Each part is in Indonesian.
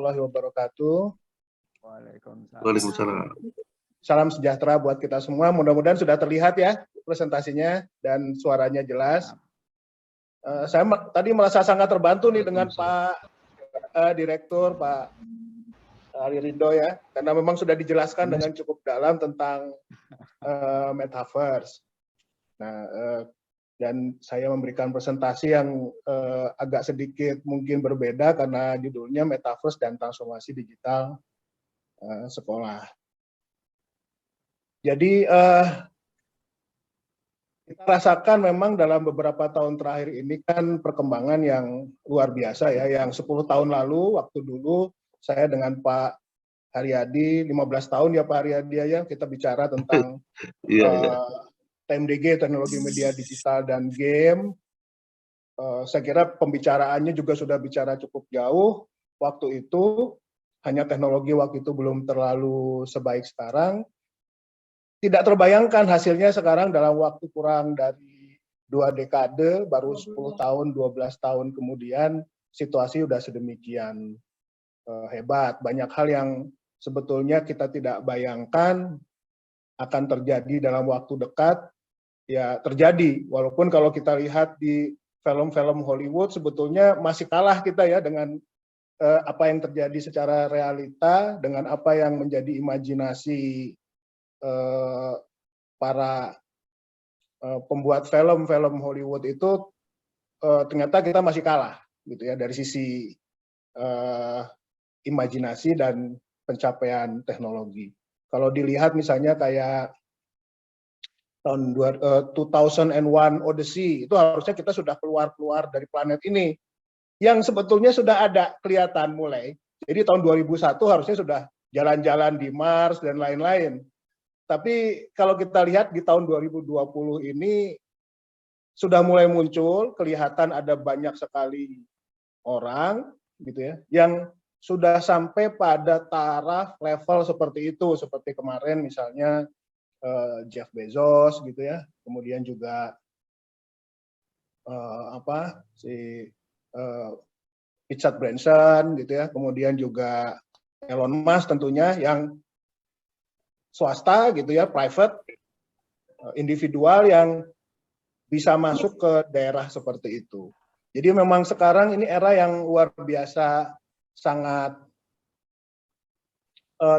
Warahmatullahi wabarakatuh. Waalaikumsalam. Salam sejahtera buat kita semua. Mudah-mudahan sudah terlihat ya presentasinya dan suaranya jelas. Saya tadi merasa sangat terbantu nih dengan Pak Direktur, Pak Ari Ridho ya, karena memang sudah dijelaskan dengan cukup dalam tentang metaverse. Nah, dan saya memberikan presentasi yang agak sedikit mungkin berbeda karena judulnya Metaverse dan Transformasi Digital Sekolah. Jadi kita rasakan memang dalam beberapa tahun terakhir ini kan perkembangan yang luar biasa ya. Yang 10 tahun lalu, waktu dulu saya dengan Pak Haryadi, 15 tahun ya Pak Haryadi ya, kita bicara tentang TMDG, teknologi media digital dan game. Saya kira pembicaraannya juga sudah bicara cukup jauh. Waktu itu hanya teknologi waktu itu belum terlalu sebaik sekarang. Tidak terbayangkan hasilnya sekarang dalam waktu kurang dari 2 dekade, baru 10 tahun, 12 tahun kemudian situasi sudah sedemikian hebat. Banyak hal yang sebetulnya kita tidak bayangkan akan terjadi dalam waktu dekat. Ya terjadi, walaupun kalau kita lihat di film-film Hollywood sebetulnya masih kalah kita ya dengan apa yang terjadi secara realita, dengan apa yang menjadi imajinasi para pembuat film-film Hollywood itu, ternyata kita masih kalah gitu ya dari sisi imajinasi dan pencapaian teknologi. Kalau dilihat misalnya kayak tahun 2001 Odyssey, itu harusnya kita sudah keluar dari planet ini, yang sebetulnya sudah ada kelihatan mulai. Jadi tahun 2001 harusnya sudah jalan-jalan di Mars dan lain-lain. Tapi kalau kita lihat di tahun 2020 ini sudah mulai muncul, kelihatan ada banyak sekali orang gitu ya, yang sudah sampai pada taraf level seperti itu, seperti kemarin misalnya Jeff Bezos gitu ya, kemudian juga Richard Branson gitu ya, kemudian juga Elon Musk tentunya yang swasta gitu ya, private, individual yang bisa masuk ke daerah seperti itu. Jadi memang sekarang ini era yang luar biasa, sangat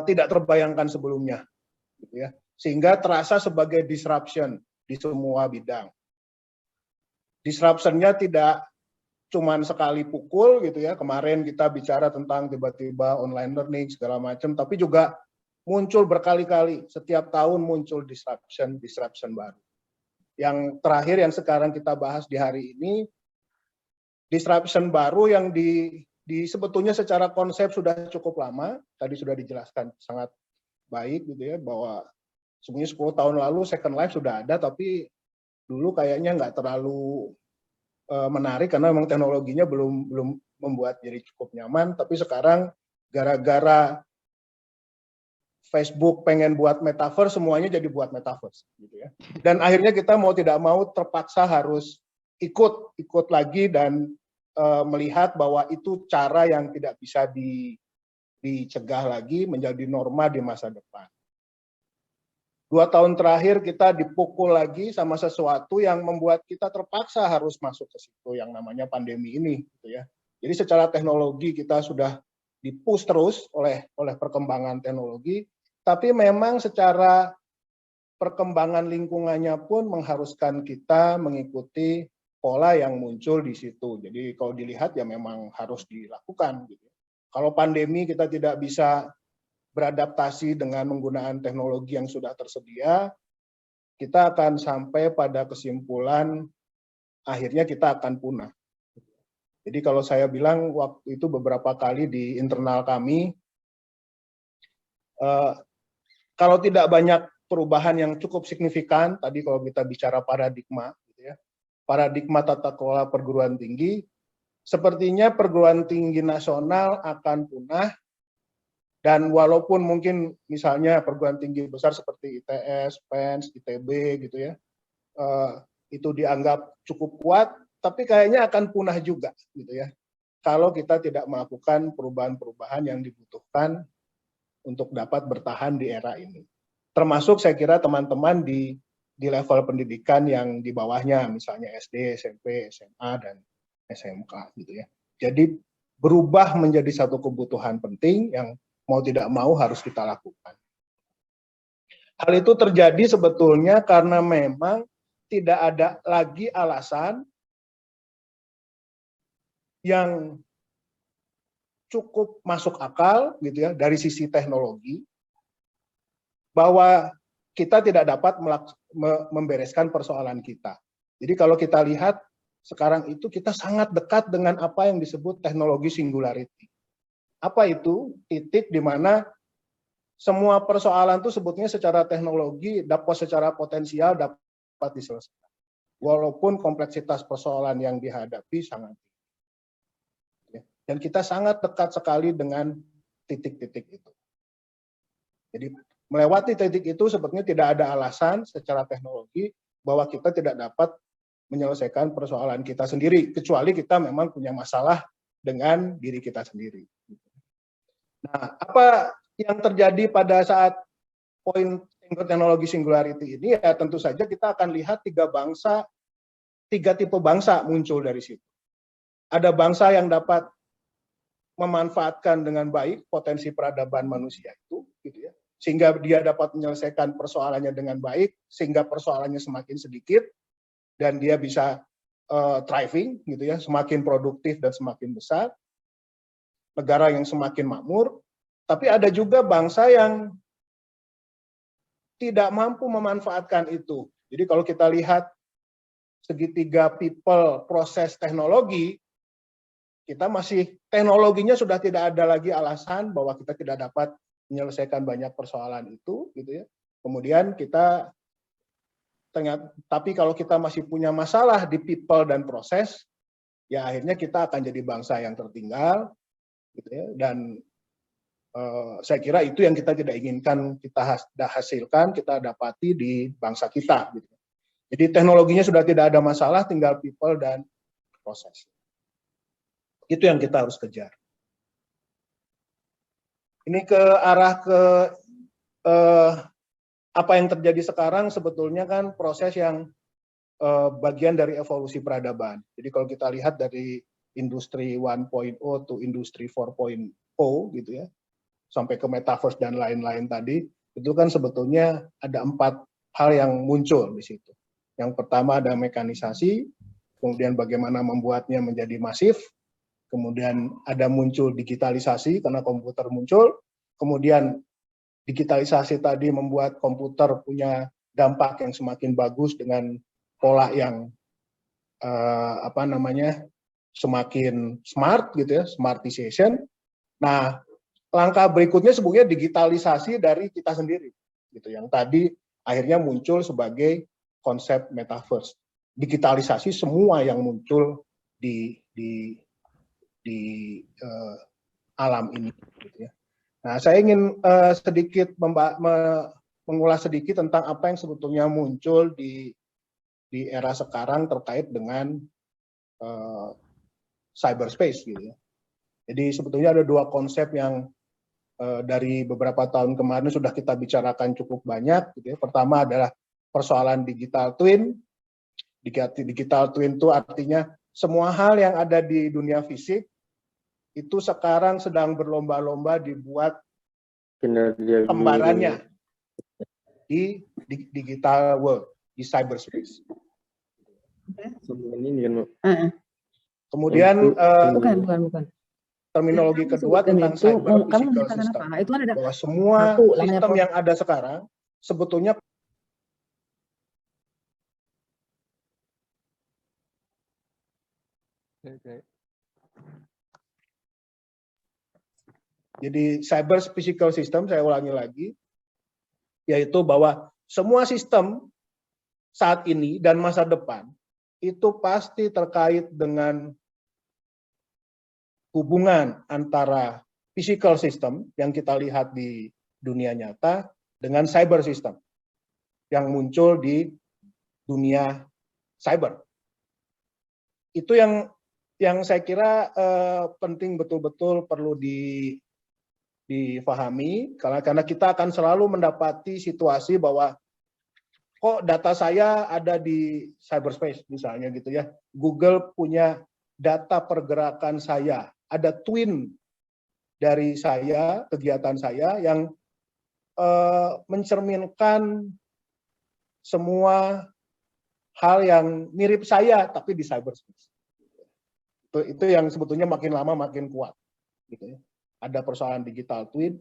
tidak terbayangkan sebelumnya gitu ya. Sehingga terasa sebagai disruption di semua bidang. Disruption-nya tidak cuma sekali pukul gitu ya, kemarin kita bicara tentang tiba-tiba online learning segala macam, tapi juga muncul berkali-kali, setiap tahun muncul disruption baru. Yang terakhir yang sekarang kita bahas di hari ini, disruption baru yang sebetulnya secara konsep sudah cukup lama, tadi sudah dijelaskan sangat baik gitu ya, bahwa sebenarnya 10 tahun lalu Second Life sudah ada, tapi dulu kayaknya nggak terlalu menarik karena memang teknologinya belum membuat jadi cukup nyaman. Tapi sekarang gara-gara Facebook pengen buat metaverse, semuanya jadi buat metaverse, gitu ya. Dan akhirnya kita mau tidak mau terpaksa harus ikut lagi dan melihat bahwa itu cara yang tidak bisa dicegah lagi, menjadi norma di masa depan. 2 tahun terakhir kita dipukul lagi sama sesuatu yang membuat kita terpaksa harus masuk ke situ yang namanya pandemi ini, gitu ya. Jadi secara teknologi kita sudah dipush terus oleh perkembangan teknologi, tapi memang secara perkembangan lingkungannya pun mengharuskan kita mengikuti pola yang muncul di situ. Jadi kalau dilihat ya memang harus dilakukan, gitu. Kalau pandemi kita tidak bisa beradaptasi dengan menggunakan teknologi yang sudah tersedia, kita akan sampai pada kesimpulan akhirnya kita akan punah. Jadi kalau saya bilang waktu itu beberapa kali di internal kami, kalau tidak banyak perubahan yang cukup signifikan, tadi kalau kita bicara paradigma, gitu ya, paradigma tata kelola perguruan tinggi, sepertinya perguruan tinggi nasional akan punah. Dan walaupun mungkin misalnya perguruan tinggi besar seperti ITS, PENS, ITB gitu ya, itu dianggap cukup kuat, tapi kayaknya akan punah juga gitu ya. kalau kita tidak melakukan perubahan-perubahan yang dibutuhkan untuk dapat bertahan di era ini. Termasuk saya kira teman-teman di level pendidikan yang di bawahnya, misalnya SD, SMP, SMA, dan SMK gitu ya. Jadi berubah menjadi satu kebutuhan penting yang mau tidak mau harus kita lakukan. Hal itu terjadi sebetulnya karena memang tidak ada lagi alasan yang cukup masuk akal gitu ya dari sisi teknologi bahwa kita tidak dapat membereskan persoalan kita. Jadi kalau kita lihat sekarang itu kita sangat dekat dengan apa yang disebut teknologi singularity. Apa itu? Titik di mana semua persoalan itu sebetulnya secara teknologi dapat secara potensial dapat diselesaikan. Walaupun kompleksitas persoalan yang dihadapi sangat tinggi. Dan kita sangat dekat sekali dengan titik-titik itu. Jadi melewati titik itu sebetulnya tidak ada alasan secara teknologi bahwa kita tidak dapat menyelesaikan persoalan kita sendiri, kecuali kita memang punya masalah dengan diri kita sendiri. Nah, apa yang terjadi pada saat poin teknologi singularity ini, ya tentu saja kita akan lihat tiga tipe bangsa muncul dari situ. Ada bangsa yang dapat memanfaatkan dengan baik potensi peradaban manusia itu, gitu ya, sehingga dia dapat menyelesaikan persoalannya dengan baik, sehingga persoalannya semakin sedikit, dan dia bisa thriving, gitu ya, semakin produktif dan semakin besar, negara yang semakin makmur. Tapi ada juga bangsa yang tidak mampu memanfaatkan itu. Jadi kalau kita lihat segitiga people proses teknologi, kita masih teknologinya sudah tidak ada lagi alasan bahwa kita tidak dapat menyelesaikan banyak persoalan itu, gitu ya. Kemudian kita tapi kalau kita masih punya masalah di people dan proses, ya akhirnya kita akan jadi bangsa yang tertinggal, gitu ya. Dan saya kira itu yang kita tidak inginkan kita hasilkan, kita dapati di bangsa kita. Gitu. Jadi teknologinya sudah tidak ada masalah, tinggal people dan proses. Itu yang kita harus kejar. Ini ke arah ke apa yang terjadi sekarang sebetulnya kan proses yang bagian dari evolusi peradaban. Jadi kalau kita lihat dari industri 1.0 to industri 4.0 gitu ya, sampai ke metaverse dan lain-lain tadi, itu kan sebetulnya ada 4 hal yang muncul di situ. Yang pertama ada mekanisasi, kemudian bagaimana membuatnya menjadi masif, kemudian ada muncul digitalisasi karena komputer muncul, kemudian digitalisasi tadi membuat komputer punya dampak yang semakin bagus dengan pola yang semakin smart gitu ya, smartization. Nah, langkah berikutnya sebetulnya digitalisasi dari kita sendiri, gitu. Yang tadi akhirnya muncul sebagai konsep metaverse. Digitalisasi semua yang muncul di alam ini, gitu ya. Nah, saya ingin sedikit mengulas sedikit tentang apa yang sebetulnya muncul di era sekarang terkait dengan cyberspace, gitu ya. Jadi sebetulnya ada 2 konsep yang dari beberapa tahun kemarin sudah kita bicarakan cukup banyak, gitu ya. Pertama adalah persoalan digital twin. Digital twin itu artinya semua hal yang ada di dunia fisik itu sekarang sedang berlomba-lomba dibuat kembarannya di digital world, di cyberspace. Kemudian bukan. Terminologi kedua tentang cyber physical system. Itu ada bahwa semua sistem yang ada sekarang sebetulnya jadi cyber physical system, saya ulangi lagi, yaitu bahwa semua sistem saat ini dan masa depan itu pasti terkait dengan hubungan antara physical system yang kita lihat di dunia nyata dengan cyber system yang muncul di dunia cyber. Itu yang yang saya kira penting betul-betul perlu difahami, karena kita akan selalu mendapati situasi bahwa kok data saya ada di cyberspace misalnya gitu ya. Google punya data pergerakan saya, ada twin dari saya, kegiatan saya yang mencerminkan semua hal yang mirip saya tapi di cyberspace. Itu yang sebetulnya makin lama makin kuat gitu ya. Ada persoalan digital twin,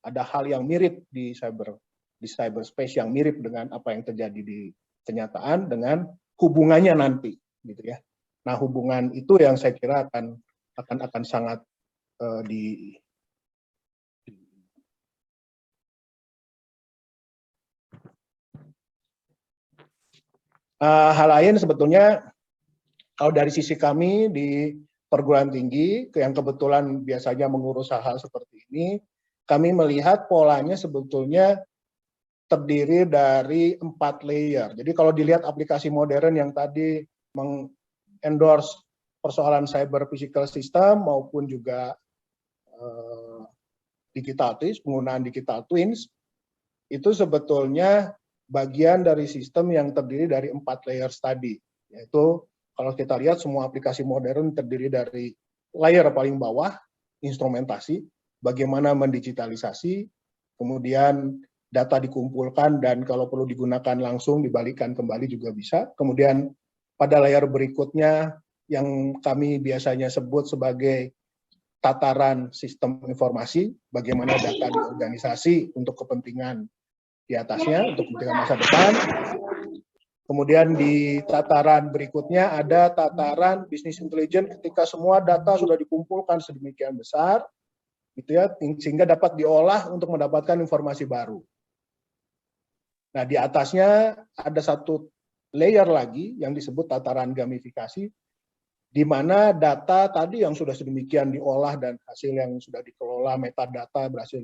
ada hal yang mirip di cyberspace yang mirip dengan apa yang terjadi di kenyataan dengan hubungannya nanti gitu ya. Nah, hubungan itu yang saya kira akan sangat hal lain sebetulnya kalau dari sisi kami di perguruan tinggi yang kebetulan biasanya mengurus hal-hal seperti ini, kami melihat polanya sebetulnya terdiri dari 4 layer. Jadi kalau dilihat aplikasi modern yang tadi mengendorse persoalan cyber physical system maupun juga digital twins, penggunaan digital twins, itu sebetulnya bagian dari sistem yang terdiri dari 4 layers tadi, yaitu kalau kita lihat semua aplikasi modern terdiri dari layer paling bawah, instrumentasi, bagaimana mendigitalisasi, kemudian data dikumpulkan dan kalau perlu digunakan langsung dibalikkan kembali juga bisa. Kemudian pada layer berikutnya yang kami biasanya sebut sebagai tataran sistem informasi, bagaimana data diorganisasi untuk kepentingan di atasnya, untuk kepentingan masa depan. Kemudian di tataran berikutnya ada tataran bisnis intelligence ketika semua data sudah dikumpulkan sedemikian besar, gitu ya, sehingga dapat diolah untuk mendapatkan informasi baru. Nah, di atasnya ada satu layer lagi yang disebut tataran gamifikasi, di mana data tadi yang sudah sedemikian diolah dan hasil yang sudah dikelola metadata berhasil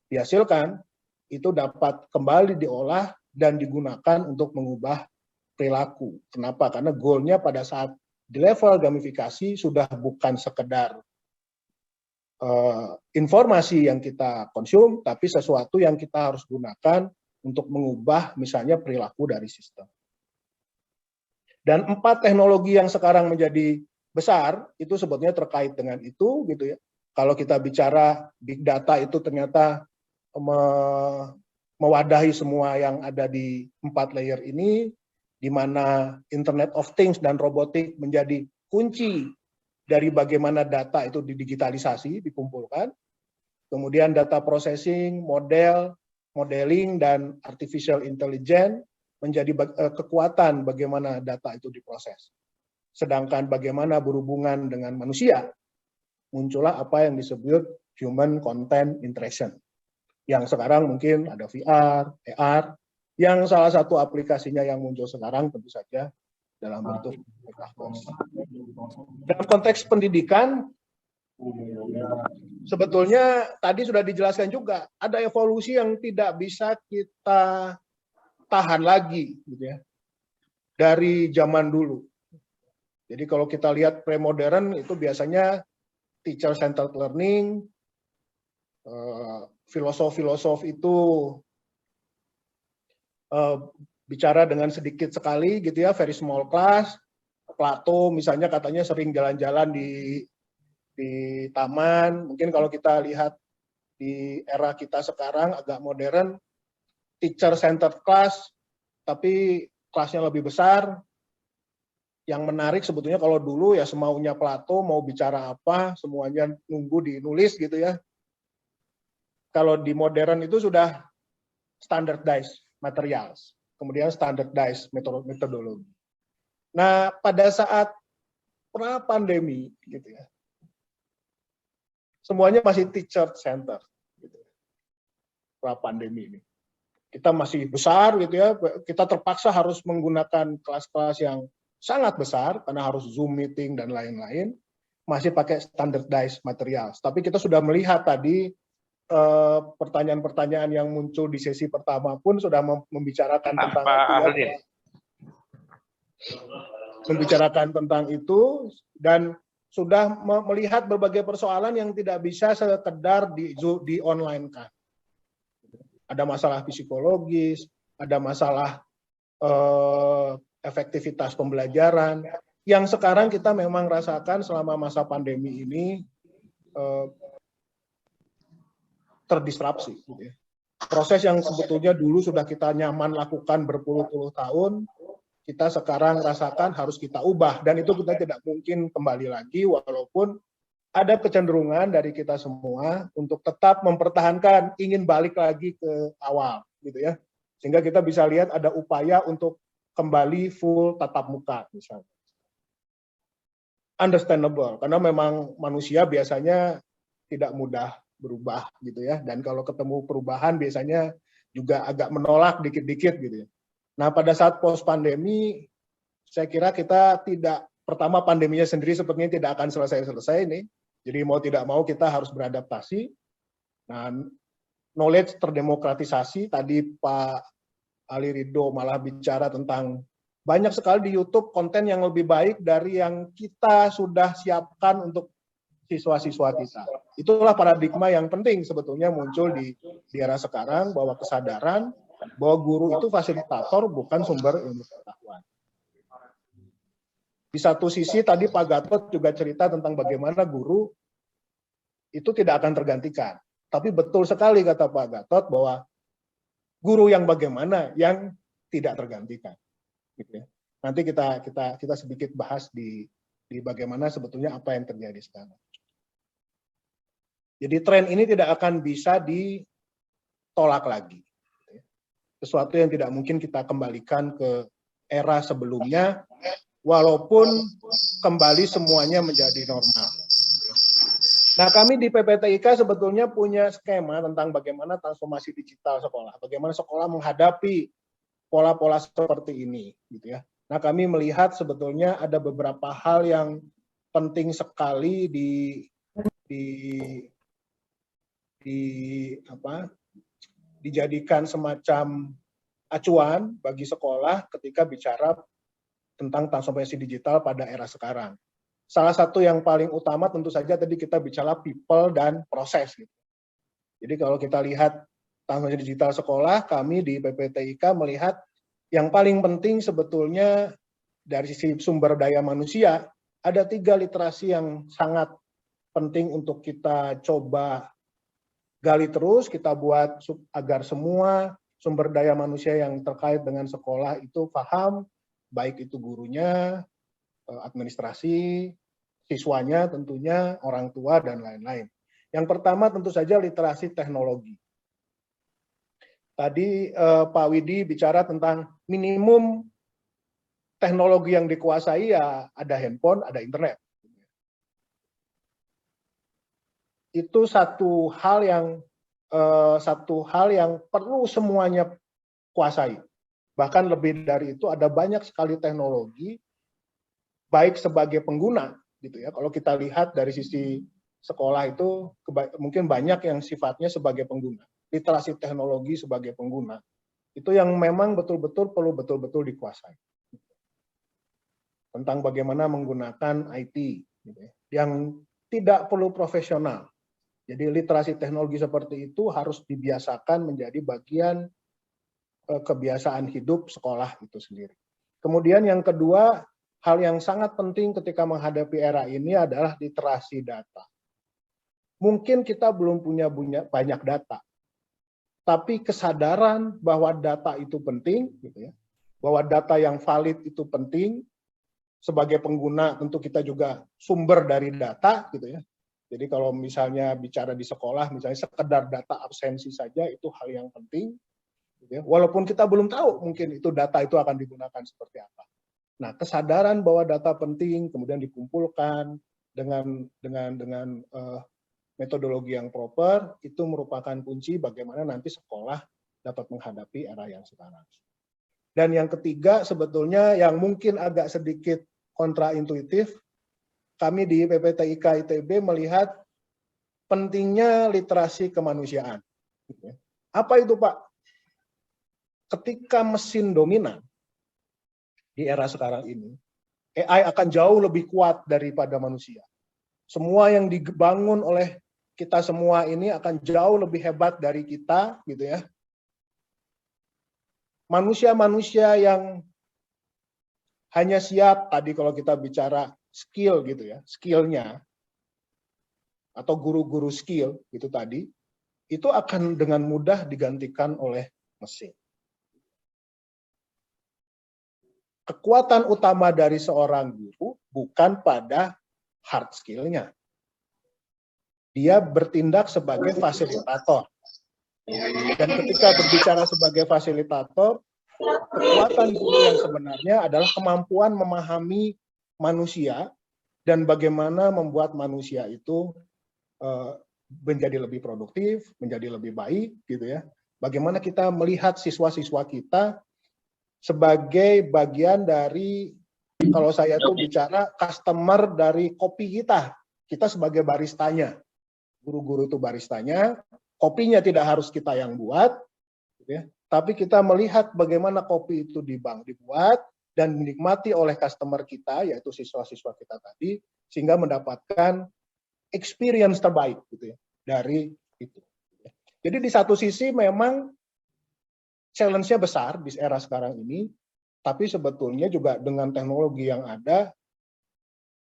dihasilkan, itu dapat kembali diolah dan digunakan untuk mengubah perilaku. Kenapa? Karena goalnya pada saat di level gamifikasi sudah bukan sekedar informasi yang kita konsum, tapi sesuatu yang kita harus gunakan untuk mengubah misalnya perilaku dari sistem. Dan 4 teknologi yang sekarang menjadi besar itu sebetulnya terkait dengan itu gitu ya. Kalau kita bicara big data itu ternyata mewadahi semua yang ada di 4 layer ini, di mana Internet of Things dan robotik menjadi kunci dari bagaimana data itu didigitalisasi, dikumpulkan. Kemudian data processing, modeling, dan artificial intelligence menjadi kekuatan bagaimana data itu diproses. Sedangkan bagaimana berhubungan dengan manusia, muncullah apa yang disebut human content interaction. Yang sekarang mungkin ada VR, AR, yang salah satu aplikasinya yang muncul sekarang tentu saja dalam bentuk metaverse. Dalam konteks pendidikan, sebetulnya tadi sudah dijelaskan juga, ada evolusi yang tidak bisa kita tahan lagi, gitu ya, dari zaman dulu. Jadi kalau kita lihat pre-modern itu biasanya teacher-centered learning, filosof itu bicara dengan sedikit sekali gitu ya, very small class. Plato misalnya katanya sering jalan-jalan di taman. Mungkin kalau kita lihat di era kita sekarang agak modern, teacher centered class, tapi kelasnya lebih besar. Yang menarik sebetulnya kalau dulu ya semaunya Plato mau bicara apa, semuanya nunggu dinulis gitu ya. Kalau di modern itu sudah standardized materials, kemudian standardized metodologi. Nah, pada saat pra-pandemi, gitu ya, semuanya masih teacher center, gitu. Pra-pandemi ini, kita masih besar, gitu ya, kita terpaksa harus menggunakan kelas-kelas yang sangat besar karena harus Zoom meeting dan lain-lain, masih pakai standardized materials. Tapi kita sudah melihat tadi pertanyaan-pertanyaan yang muncul di sesi pertama pun sudah membicarakan tentang itu, ya, membicarakan tentang itu, dan sudah melihat berbagai persoalan yang tidak bisa sekedar di online kan. Ada masalah psikologis, ada masalah efektivitas pembelajaran, yang sekarang kita memang rasakan selama masa pandemi ini terdisrupsi. Gitu ya. Proses yang sebetulnya dulu sudah kita nyaman lakukan berpuluh-puluh tahun, kita sekarang rasakan harus kita ubah, dan itu kita tidak mungkin kembali lagi, walaupun ada kecenderungan dari kita semua untuk tetap mempertahankan, ingin balik lagi ke awal, gitu ya, sehingga kita bisa lihat ada upaya untuk kembali full tatap muka, misalnya. Understandable, karena memang manusia biasanya tidak mudah berubah, gitu ya, dan kalau ketemu perubahan biasanya juga agak menolak dikit-dikit, gitu ya. Nah, pada saat post-pandemi, saya kira kita tidak, pertama pandeminya sendiri sepertinya tidak akan selesai-selesai ini, jadi mau tidak mau kita harus beradaptasi. Nah, knowledge terdemokratisasi, tadi Pak Ali Ridho malah bicara tentang banyak sekali di YouTube konten yang lebih baik dari yang kita sudah siapkan untuk siswa-siswa kita. Itulah paradigma yang penting sebetulnya muncul di era sekarang, bahwa kesadaran bahwa guru itu fasilitator, bukan sumber ilmu pengetahuan. Di satu sisi tadi Pak Gatot juga cerita tentang bagaimana guru itu tidak akan tergantikan. Tapi betul sekali kata Pak Gatot bahwa guru yang bagaimana yang tidak tergantikan. Gitu ya. Nanti kita sedikit bahas di bagaimana sebetulnya apa yang terjadi sekarang. Jadi tren ini tidak akan bisa ditolak lagi. Sesuatu yang tidak mungkin kita kembalikan ke era sebelumnya, walaupun kembali semuanya menjadi normal. Nah, kami di PPTIK sebetulnya punya skema tentang bagaimana transformasi digital sekolah, bagaimana sekolah menghadapi pola-pola seperti ini, gitu ya. Nah, kami melihat sebetulnya ada beberapa hal yang penting sekali dijadikan semacam acuan bagi sekolah ketika bicara tentang transformasi digital pada era sekarang. Salah satu yang paling utama tentu saja tadi kita bicara people dan proses. Jadi kalau kita lihat transformasi digital sekolah, kami di PPTIK melihat yang paling penting sebetulnya dari sisi sumber daya manusia, ada 3 literasi yang sangat penting untuk kita coba gali terus, kita buat agar semua sumber daya manusia yang terkait dengan sekolah itu paham, baik itu gurunya, administrasi, siswanya tentunya, orang tua, dan lain-lain. Yang pertama tentu saja literasi teknologi. Tadi Pak Widi bicara tentang minimum teknologi yang dikuasai, ya ada handphone, ada internet. Itu satu hal yang perlu semuanya kuasai. Bahkan lebih dari itu, ada banyak sekali teknologi baik sebagai pengguna, gitu ya. Kalau kita lihat dari sisi sekolah itu mungkin banyak yang sifatnya sebagai pengguna. Literasi teknologi sebagai pengguna itu yang memang betul-betul perlu betul-betul dikuasai. Tentang bagaimana menggunakan IT, gitu ya, yang tidak perlu profesional. Jadi literasi teknologi seperti itu harus dibiasakan menjadi bagian kebiasaan hidup sekolah itu sendiri. Kemudian yang kedua, hal yang sangat penting ketika menghadapi era ini adalah literasi data. Mungkin kita belum punya banyak data, tapi kesadaran bahwa data itu penting, gitu ya, bahwa data yang valid itu penting. Sebagai pengguna tentu kita juga sumber dari data, gitu ya. Jadi kalau misalnya bicara di sekolah, misalnya sekedar data absensi saja itu hal yang penting, gitu ya. Walaupun kita belum tahu mungkin itu data itu akan digunakan seperti apa. Nah, kesadaran bahwa data penting kemudian dikumpulkan dengan metodologi yang proper itu merupakan kunci bagaimana nanti sekolah dapat menghadapi era yang sekarang. Dan yang ketiga sebetulnya yang mungkin agak sedikit kontraintuitif, kami di PPTIK ITB melihat pentingnya literasi kemanusiaan. Apa itu, Pak? Ketika mesin dominan di era sekarang ini, AI akan jauh lebih kuat daripada manusia. Semua yang dibangun oleh kita semua ini akan jauh lebih hebat dari kita, gitu ya. Manusia-manusia yang hanya siap, tadi kalau kita bicara skill gitu ya, skillnya, atau guru-guru skill itu tadi, itu akan dengan mudah digantikan oleh mesin. Kekuatan utama dari seorang guru bukan pada hard skill-nya. Dia bertindak sebagai fasilitator. Dan ketika berbicara sebagai fasilitator, kekuatan guru yang sebenarnya adalah kemampuan memahami manusia dan bagaimana membuat manusia itu menjadi lebih produktif, menjadi lebih baik, gitu ya. Bagaimana kita melihat siswa-siswa kita sebagai bagian dari, kalau saya tuh bicara customer dari kopi kita sebagai baristanya. Guru-guru itu baristanya, kopinya tidak harus kita yang buat, gitu ya. Tapi kita melihat bagaimana kopi itu dibuat dan dinikmati oleh customer kita, yaitu siswa-siswa kita tadi, sehingga mendapatkan experience terbaik gitu ya dari itu. Jadi di satu sisi memang challenge-nya besar di era sekarang ini, tapi sebetulnya juga dengan teknologi yang ada,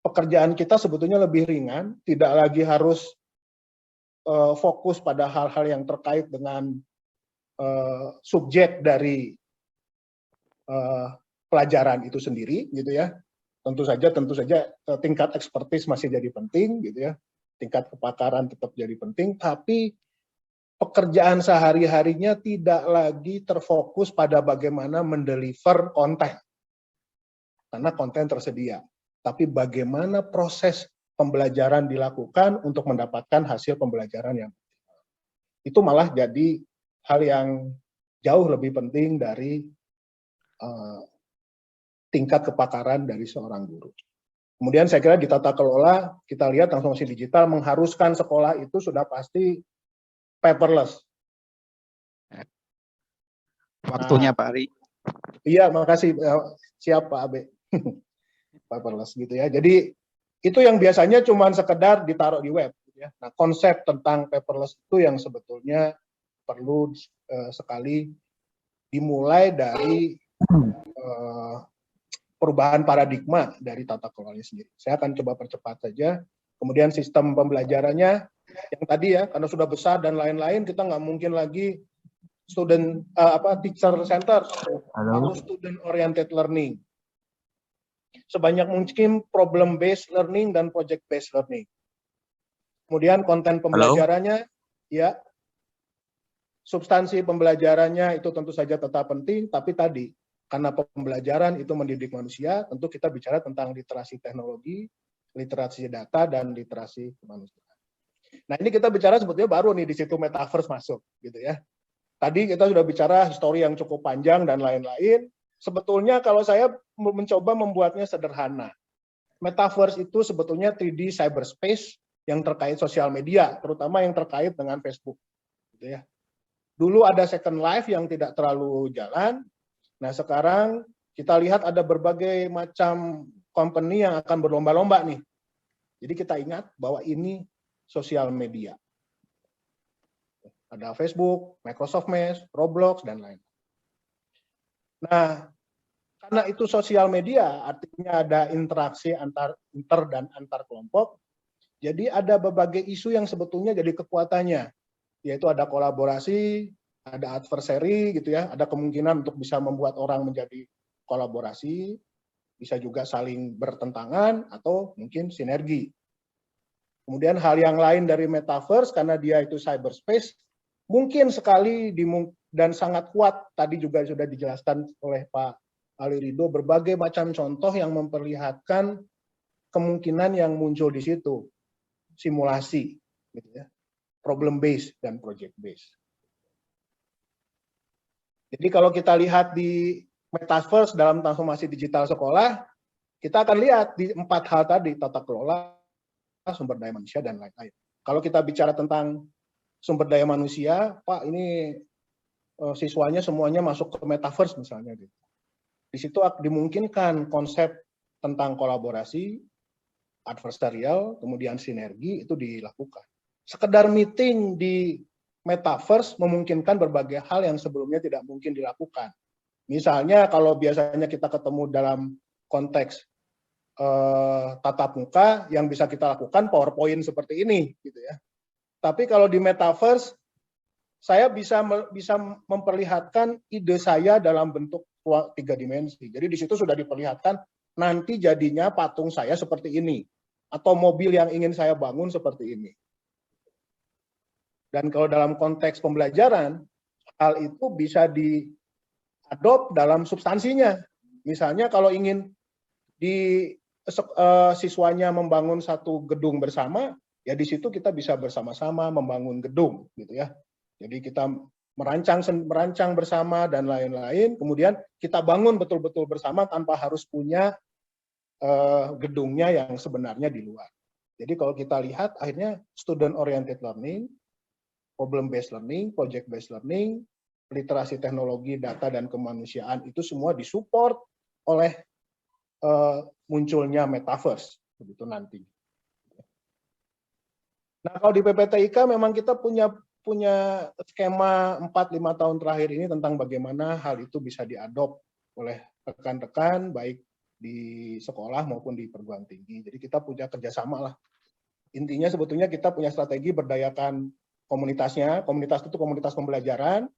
pekerjaan kita sebetulnya lebih ringan, tidak lagi harus fokus pada hal-hal yang terkait dengan subjek dari pelajaran itu sendiri, gitu ya. Tentu saja tingkat ekspertis masih jadi penting, gitu ya. Tingkat kepakaran tetap jadi penting, tapi pekerjaan sehari-harinya tidak lagi terfokus pada bagaimana mendeliver konten, karena konten tersedia. Tapi bagaimana proses pembelajaran dilakukan untuk mendapatkan hasil pembelajaran yang itu malah jadi hal yang jauh lebih penting dari tingkat kepakaran dari seorang guru. Kemudian saya kira di tata kelola, kita lihat transformasi digital mengharuskan sekolah itu sudah pasti paperless. Waktunya Pak Ari. Iya, makasih. Siap Pak Abe. Paperless gitu ya. Jadi itu yang biasanya cuma sekedar ditaruh di web. Gitu ya. Nah, konsep tentang paperless itu yang sebetulnya perlu sekali dimulai dari perubahan paradigma dari tata kelolanya sendiri. Saya akan coba percepat saja. Kemudian sistem pembelajarannya yang tadi ya, karena sudah besar dan lain-lain, kita nggak mungkin lagi teacher center, harus student oriented learning. Sebanyak mungkin problem based learning dan project based learning. Kemudian konten pembelajarannya, ya, substansi pembelajarannya itu tentu saja tetap penting, tapi tadi karena pembelajaran itu mendidik manusia, tentu kita bicara tentang literasi teknologi, literasi data, dan literasi kemanusiaan. Nah, ini kita bicara sebetulnya baru nih di situ metaverse masuk, gitu ya. Tadi kita sudah bicara histori yang cukup panjang dan lain-lain. Sebetulnya kalau saya mencoba membuatnya sederhana, metaverse itu sebetulnya 3D cyberspace yang terkait sosial media, terutama yang terkait dengan Facebook, gitu ya. Dulu ada Second Life yang tidak terlalu jalan. Nah, sekarang kita lihat ada berbagai macam company yang akan berlomba-lomba nih. Jadi kita ingat bahwa ini sosial media. Ada Facebook, Microsoft Mesh, Roblox, dan lain. Nah, karena itu sosial media, artinya ada interaksi inter dan antar kelompok, jadi ada berbagai isu yang sebetulnya jadi kekuatannya, yaitu ada kolaborasi, ada adversary gitu ya, ada kemungkinan untuk bisa membuat orang menjadi kolaborasi, bisa juga saling bertentangan atau mungkin sinergi. Kemudian hal yang lain dari metaverse karena dia itu cyberspace, mungkin sekali dan sangat kuat, tadi juga sudah dijelaskan oleh Pak Ali Ridho, berbagai macam contoh yang memperlihatkan kemungkinan yang muncul di situ, simulasi, gitu ya, problem based dan project based. Jadi kalau kita lihat di metaverse dalam transformasi digital sekolah, kita akan lihat di 4 hal tadi, tata kelola, sumber daya manusia, dan lain-lain. Kalau kita bicara tentang sumber daya manusia, Pak, ini siswanya semuanya masuk ke metaverse misalnya. Di situ dimungkinkan konsep tentang kolaborasi, adversarial, kemudian sinergi itu dilakukan. Sekedar meeting di metaverse memungkinkan berbagai hal yang sebelumnya tidak mungkin dilakukan. Misalnya kalau biasanya kita ketemu dalam konteks tatap muka, yang bisa kita lakukan PowerPoint seperti ini, gitu ya. Tapi kalau di metaverse, saya bisa memperlihatkan ide saya dalam bentuk 3 dimensi. Jadi di situ sudah diperlihatkan nanti jadinya patung saya seperti ini, atau mobil yang ingin saya bangun seperti ini. Dan kalau dalam konteks pembelajaran, hal itu bisa diadop dalam substansinya. Misalnya kalau ingin siswanya membangun satu gedung bersama, ya di situ kita bisa bersama-sama membangun gedung, gitu ya. Jadi kita merancang bersama dan lain-lain, kemudian kita bangun betul-betul bersama tanpa harus punya gedungnya yang sebenarnya di luar. Jadi kalau kita lihat, akhirnya student oriented learning, problem based learning, project based learning, literasi teknologi, data dan kemanusiaan itu semua disupport oleh munculnya metaverse begitu nanti. Nah, kalau di PPTIK memang kita punya skema 4-5 tahun terakhir ini tentang bagaimana hal itu bisa diadop oleh rekan-rekan baik di sekolah maupun di perguruan tinggi. Jadi kita punya kerjasama lah. Intinya sebetulnya kita punya strategi berdayakan komunitasnya. Komunitas itu komunitas pembelajaran,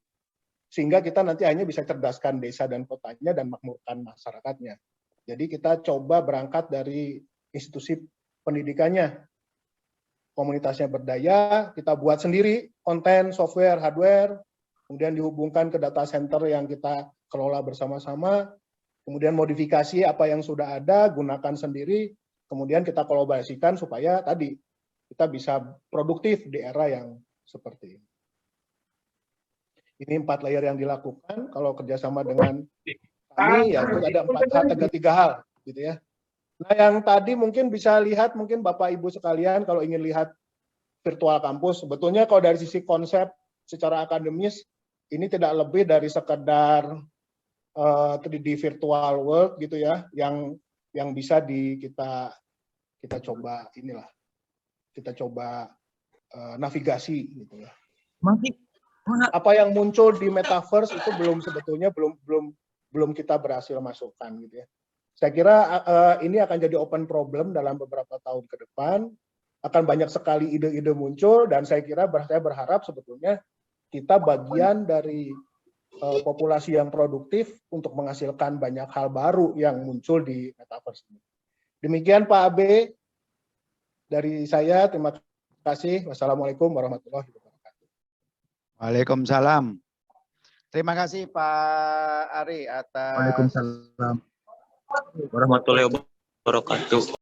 sehingga kita nanti hanya bisa cerdaskan desa dan kotanya dan makmurkan masyarakatnya. Jadi kita coba berangkat dari institusi pendidikannya. Komunitasnya berdaya, kita buat sendiri konten, software, hardware, kemudian dihubungkan ke data center yang kita kelola bersama-sama, kemudian modifikasi apa yang sudah ada, gunakan sendiri, kemudian kita kolaborasikan supaya tadi kita bisa produktif di era yang seperti ini. Ini 4 layer yang dilakukan. Kalau kerjasama dengan kami, ya itu ada 3 hal, gitu ya. Nah, yang tadi mungkin bisa lihat, mungkin Bapak Ibu sekalian, kalau ingin lihat virtual kampus, sebetulnya kalau dari sisi konsep secara akademis, ini tidak lebih dari sekedar 3D virtual world, gitu ya, yang bisa kita coba inilah, kita coba navigasi, gitu ya. Apa yang muncul di metaverse itu sebetulnya belum kita berhasil masukkan, gitu ya. Saya kira ini akan jadi open problem dalam beberapa tahun ke depan. Akan banyak sekali ide-ide muncul, dan saya berharap sebetulnya kita bagian dari populasi yang produktif untuk menghasilkan banyak hal baru yang muncul di metaverse ini. Demikian Pak Abe dari saya. Terima kasih. Wassalamualaikum warahmatullahi wabarakatuh. Waalaikumsalam. Terima kasih Pak Ari atas Waalaikumsalam warahmatullahi wabarakatuh.